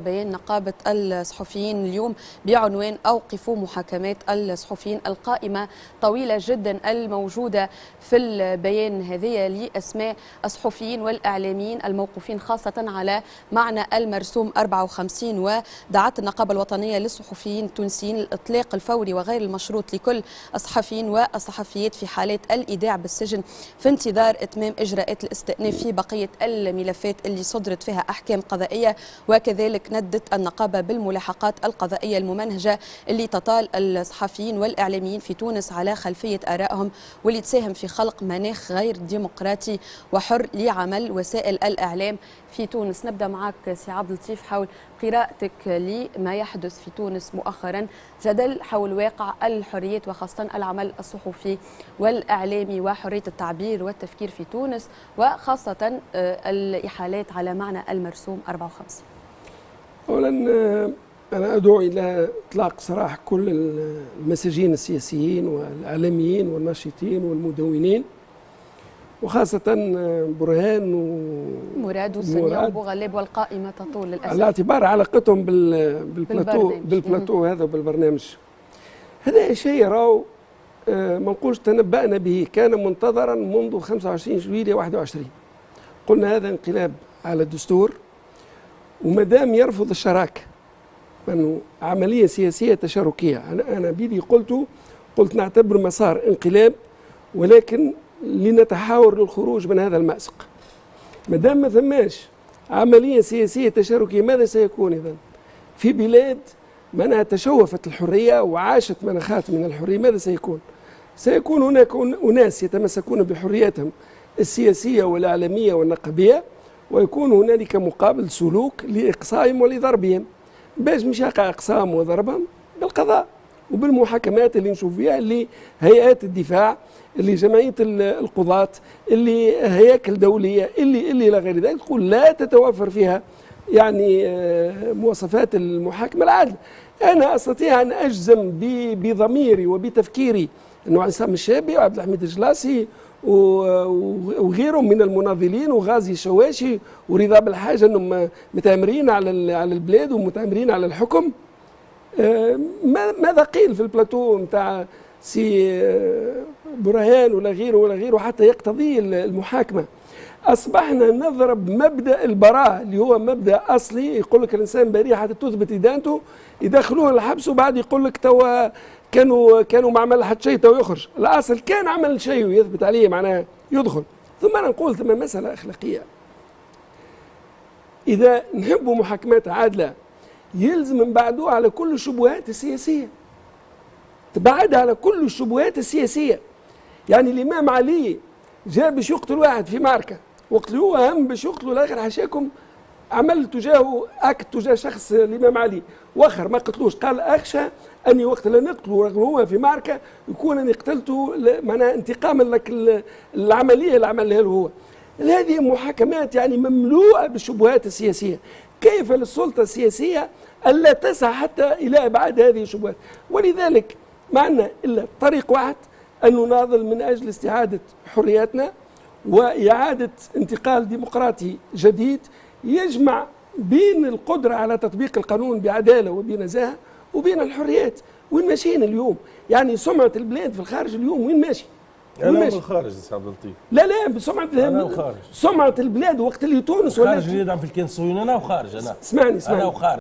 بيان نقابة الصحفيين اليوم بعنوان أوقفوا محاكمات الصحفيين. القائمة طويلة جدا الموجودة في البيان هذه لأسماء الصحفيين والإعلاميين الموقوفين خاصة على معنى المرسوم 54، ودعت النقابة الوطنية للصحفيين التونسيين الإطلاق الفوري وغير المشروط لكل الصحفيين والصحفيات في حالات الإيداع بالسجن في انتظار إتمام إجراءات الاستئناف في بقية الملفات اللي صدرت فيها أحكام قضائية. وكذلك ندت النقابة بالملاحقات القضائية الممنهجة اللي تطال الصحفيين والإعلاميين في تونس على خلفية آرائهم واللي تساهم في خلق مناخ غير ديمقراطي وحر لعمل وسائل الإعلام في تونس. نبدأ معك سي عبد اللطيف حول قراءتك لما يحدث في تونس مؤخرا، جدل حول واقع الحريات وخاصة العمل الصحفي والإعلامي وحرية التعبير والتفكير في تونس، وخاصة الإحالات على معنى المرسوم 54. أولا أنا أدعو إلى إطلاق سراح كل المساجين السياسيين والإعلاميين والناشطين والمدونين، وخاصة برهان ومراد والسنية وبوغلاب، والقائمة تطول للأسف على اعتبار علاقتهم بالبلاتو هذا وبالبرنامج هذا. شيء راهو ما نقولش تنبأنا به، كان منتظرا منذ 25 جويلية 21. قلنا هذا انقلاب على الدستور، ومدام يرفض الشراكة أنه عملية سياسية تشاركية، أنا بيدي قلت نعتبر مسار انقلاب، ولكن لنتحاور للخروج من هذا المأزق. مدام ما ثماش عملية سياسية تشاركية، ماذا سيكون إذن؟ في بلاد منها تشوفت الحرية وعاشت مناخات من الحرية، ماذا سيكون؟ سيكون هناك أناس يتمسكون بحرياتهم السياسية والإعلامية والنقابية، ويكون هنالك مقابل سلوك لإقصائهم ولضربهم. باش مش يقع إقصائهم وضربهم بالقضاء وبالمحاكمات اللي نشوف فيها، اللي هيئات الدفاع، اللي جمعية القضاة، اللي هياكل دولية، اللي إلى غير ذلك، تقول لا تتوفر فيها يعني مواصفات المحاكمة العادلة. أنا أستطيع أن أجزم بضميري وبتفكيري أنه عصام الشابي وعبد الحميد الجلاسي وغيرهم من المناضلين وغازي الشواشي ورضا بالحاجة أنهم متآمرين على البلاد ومتآمرين على الحكم. ماذا قيل في البلاتو متاع سي برهان ولا غيره حتى يقتضي المحاكمة؟ أصبحنا نضرب مبدأ البراءة اللي هو مبدأ أصلي، يقول لك الإنسان بريء حتى تثبت إدانته، يدخلوه الحبس وبعد يقول لك توا كانوا ما عمل حتى شيء تو يخرج. الأصل كان عمل شيء ويثبت عليه معناه يدخل. ثم أنا نقول ثم مسألة أخلاقية، إذا نحبوا محاكمات عادلة يلزم من بعده على كل الشبهات السياسية، تبعد على كل الشبهات السياسية. يعني الإمام علي جاء باش يقتل واحد في معركة، وقتلوه هم باش يقتلوا الآخر حاشاكم عمل تجاهه أكت تجاه شخص الإمام علي، وآخر ما قتلوش، قال أخشى أني وقت لا نقتلوا رغم هو في معركة يكون أني قتلته معناها انتقاما لك العملية اللي عملها له هو. هذه محاكمات يعني مملوءة بالشبهات السياسية. كيف للسلطة السياسية ألا تسعى حتى إلى إبعاد هذه الشبهات؟ ولذلك ما عندنا إلا طريق واحد، أن نناضل من أجل استعادة حرياتنا وإعادة انتقال ديمقراطي جديد يجمع بين القدرة على تطبيق القانون بعدالة وبنزاهة وبين الحريات. وين ماشيين اليوم؟ يعني سمعة البلاد في الخارج اليوم وين ماشي؟ أنا من الخارج سي عبد اللطيف. لا بسمعة البلاد وقت اللي تونس الخارج اللي يدعم في الكيان الصهيوني، أنا وخارج. أنا اسمعني أنا وخارج.